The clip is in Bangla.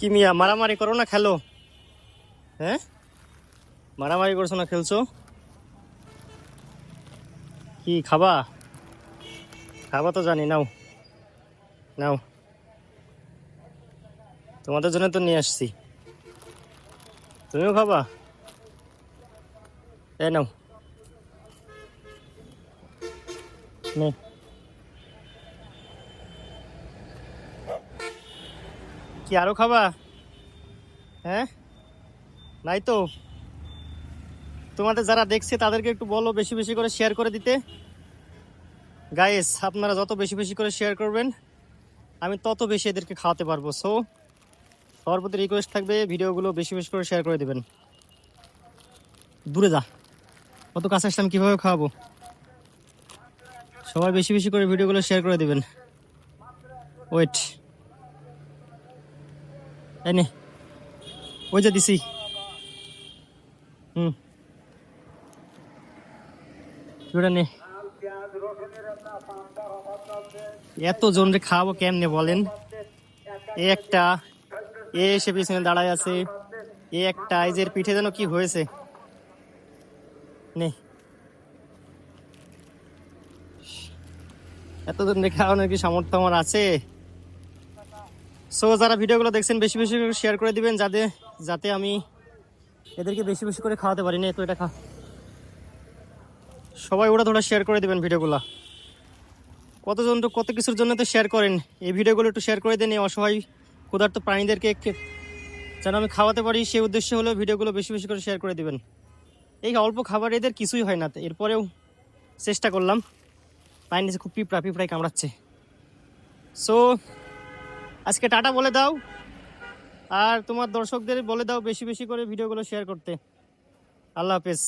কি মিয়া মারামারি করো না, খেলো। হ্যাঁ, মারামারি করছো না, খেলছো। কি খাবা? খাবা তো জানি, নাও নাও, তোমাদের জন্য তো নিয়ে আসছি। তুমিও খাবা? এ নাও, নে। কি আরো খাবা? হ্যাঁ, নাই তো। তোমাদের যারা দেখছে তাদেরকে একটু বলো বেশি বেশি করে শেয়ার করে দিতে। গাইস, আপনারা যত বেশি বেশি করে শেয়ার করবেন আমি তত বেশি এদেরকে খাওয়াতে পারবো। সো সবার প্রতি রিকোয়েস্ট থাকবে ভিডিওগুলো বেশি বেশি করে শেয়ার করে দিবেন। দূরে যা, কত কাছে আসলাম, কিভাবে খাওয়াবো। সবাই বেশি বেশি করে ভিডিওগুলো শেয়ার করে দিবেন। ওয়েট, এই নে, ওই যে দিছি। হুম, ওটা নে। এত জন রে খাওয়াবো কেমনে বলেন? এ একটা, এ এসে পিছনে দাঁড়ায় আছে, এ একটা, এই যে এর পিঠে যেন কি হয়েছে। নে, এতজন রে খাওয়ানোর কি সামর্থ্য আমার আছে? সো যারা ভিডিওগুলো দেখছেন বেশি বেশি করে শেয়ার করে দিবেন, যাতে যাতে আমি এদেরকে বেশি বেশি করে খাওয়াতে পারি। না তো এটা খা, সবাই ওরা ধরে শেয়ার করে দিবেন ভিডিওগুলো। কতজন তো কত কিছুর জন্য তো শেয়ার করেন, এই ভিডিওগুলো একটু শেয়ার করে দেন। এই অসহায় ক্ষুধার্ত প্রাণীদেরকে যেন আমি খাওয়াতে পারি, সেই উদ্দেশ্যে হলেও ভিডিওগুলো বেশি বেশি করে শেয়ার করে দিবেন। এই অল্প খাবার এদের কিছুই হয় না, এরপরেও চেষ্টা করলাম। পায়ের নিচে খুব পিঁপড়াই কামড়াচ্ছে। সো আজকে টাটা বলে দাও, আর তোমার দর্শকদের বলে দাও বেশি বেশি করে ভিডিওগুলো শেয়ার করতে। আল্লাহ হাফেজ।